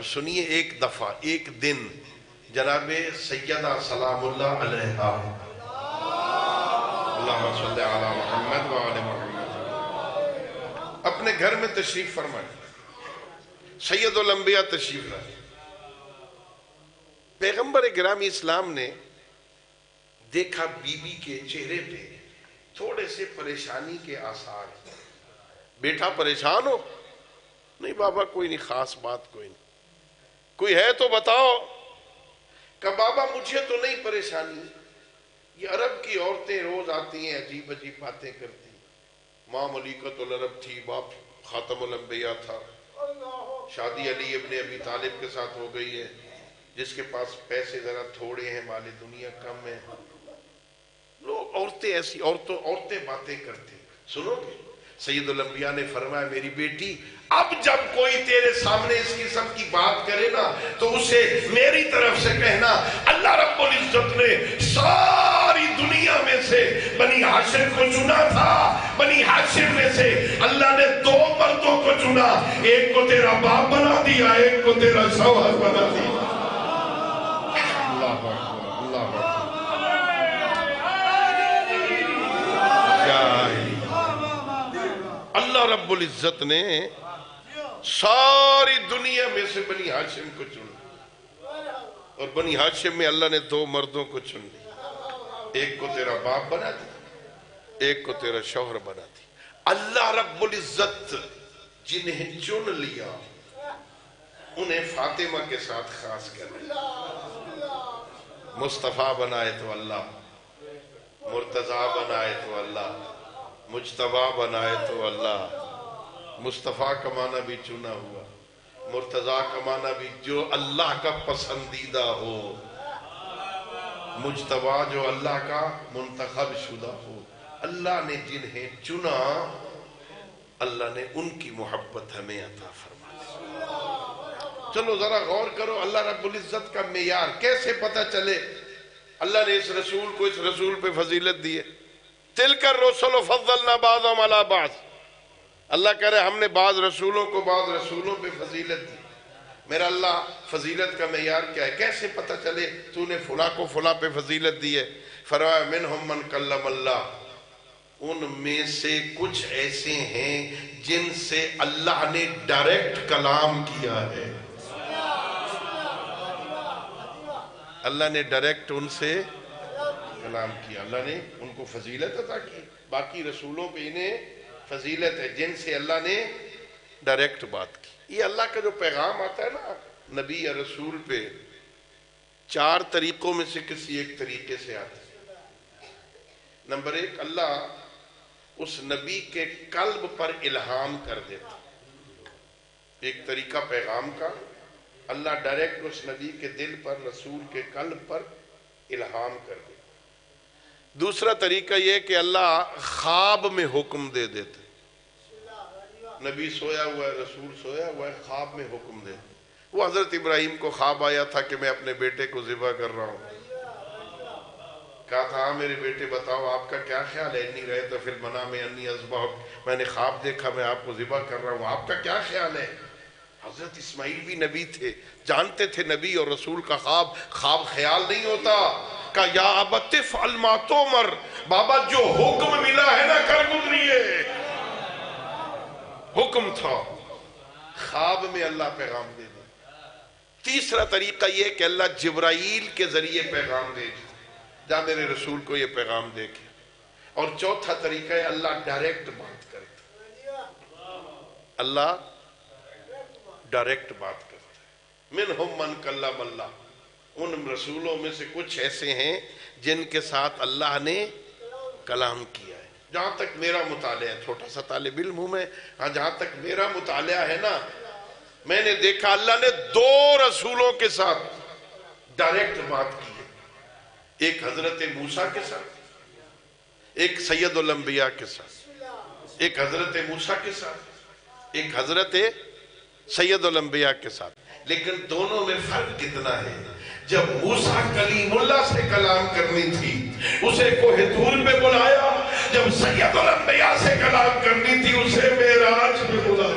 اب سنیے ایک دفعہ ایک دن جناب سیدہ سلام اللہ علیہا اللہم صلی علی محمد وعلی محمد اپنے گھر میں تشریف فرمائے، سید الانبیاء تشریف لائے. پیغمبر گرامی اسلام نے دیکھا بی بی کے چہرے پہ تھوڑے سے پریشانی کے آثار. بیٹا پریشان ہو؟ نہیں بابا کوئی نہیں، خاص بات کوئی نہیں. کوئی ہے تو بتاؤ. کہ بابا مجھے تو نہیں پریشانی، یہ عرب کی عورتیں روز آتی ہیں عجیب عجیب باتیں کرتی. ماں ملیکۃ العرب تھی، باپ خاتم الانبیاء تھا، شادی علی ابن ابی طالب کے ساتھ ہو گئی ہے. جس کے پاس پیسے ذرا تھوڑے ہیں، مال دنیا کم ہے. لوگ عورتیں ایسی عورتیں باتیں کرتی. سنو گے سید الانبیاء نے فرمایا میری بیٹی اب جب کوئی تیرے سامنے اس قسم کی بات کرے نا تو اسے میری طرف سے کہنا اللہ رب العزت نے ساری دنیا میں سے بنی ہاشم کو چنا تھا. بنی ہاشم میں سے اللہ نے 2 مردوں کو چنا، ایک کو تیرا باپ بنا دیا، ایک کو تیرا شوہر بنا دیا. اللہ اکبر اللہ اکبر. اللہ رب العزت نے ساری دنیا میں سے بنی ہاشم کو چنا، اور بنی ہاشم میں اللہ نے 2 مردوں کو چن لیا، ایک کو تیرا باپ بنا دیا، ایک کو تیرا شوہر بنا دیا. اللہ رب العزت جنہیں چن لیا انہیں فاطمہ کے ساتھ خاص کر لیا. مصطفیٰ بنائے تو اللہ، مرتضیٰ بنائے تو اللہ، مجتبیٰ بنائے تو اللہ. مصطفیٰ کا معنی بھی چنا ہوا، مرتضیٰ کا معنی بھی جو اللہ کا پسندیدہ ہو، مجتبیٰ جو اللہ کا منتخب شدہ ہو. اللہ نے جنہیں چنا اللہ نے ان کی محبت ہمیں عطا فرما دی. چلو ذرا غور کرو اللہ رب العزت کا معیار کیسے پتہ چلے. اللہ نے اس رسول کو اس رسول پہ فضیلت دی ہے. تِلْكَ الرُّسُلُ فَضَّلْنَا بَعْضَهُمْ عَلَى بَعْضٍ. اللہ کہہ رہے ہم نے بعض رسولوں کو بعض رسولوں پہ فضیلت دی. میرا اللہ فضیلت کا معیار کیا ہے؟ کیسے پتہ چلے تو نے فلاں کو فلاں پہ فضیلت دی ہے؟ فرمایا منہم من کلم اللہ، ان میں سے کچھ ایسے ہیں جن سے اللہ نے ڈائریکٹ کلام کیا ہے. اللہ نے ڈائریکٹ ان سے کلام کیا، اللہ نے ان کو فضیلت عطا کی. باقی رسولوں پہ انہیں فضیلت ہے جن سے اللہ نے ڈائریکٹ بات کی. یہ اللہ کا جو پیغام آتا ہے نا نبی یا رسول پہ 4 طریقوں میں سے کسی ایک طریقے سے آتا ہے. نمبر 1، اللہ اس نبی کے قلب پر الہام کر دیتا. ایک طریقہ پیغام کا، اللہ ڈائریکٹ اس نبی کے دل پر رسول کے قلب پر الہام کر دیتا. دوسرا طریقہ یہ کہ اللہ خواب میں حکم دے دیتے. نبی سویا ہوا ہے، رسول سویا ہوا ہے، خواب میں حکم دے. وہ حضرت ابراہیم کو خواب آیا تھا کہ میں اپنے بیٹے کو ذبح کر رہا ہوں. کہا تھا ہاں میرے بیٹے بتاؤ آپ کا کیا خیال ہے؟ انی رأیت فی المنام انی اذبحک، میں نے خواب دیکھا میں آپ کو ذبح کر رہا ہوں، آپ کا کیا خیال ہے؟ حضرت اسماعیل بھی نبی تھے، جانتے تھے نبی اور رسول کا خواب خیال نہیں ہوتا. کہا یا ابت افعل ما تؤمر، بابا جو حکم ملا ہے نا کر گزریے. حکم تھا، خواب میں اللہ پیغام دے دے. تیسرا طریقہ یہ کہ اللہ جبرائیل کے ذریعے پیغام دے دے، جا میرے رسول کو یہ پیغام دے کے. اور چوتھا طریقہ ہے اللہ ڈائریکٹ بات کرتا. اللہ ڈائریکٹ بات کرتا ہے. منہم من کلم اللہ، ان رسولوں میں سے کچھ ایسے ہیں جن کے ساتھ اللہ نے کلام کیا ہے. جہاں تک میرا مطالعہ ہے، چھوٹا سا طالب علم ہوں میں، جہاں تک میرا مطالعہ ہے نا، میں نے دیکھا اللہ نے 2 رسولوں کے ساتھ ڈائریکٹ بات کی ہے. ایک حضرت موسیٰ کے ساتھ، ایک سید الانبیاء کے ساتھ. ایک حضرت موسیٰ کے ساتھ، ایک حضرت سید الانبیاء کے ساتھ. لیکن دونوں میں فرق کتنا ہے. جب موسیٰ کلیم اللہ سے کلام کرنی تھی اسے کوہ طور پہ بلایا، جب سید الانبیاء سے کلام کرنی تھی اسے معراج پہ بلایا.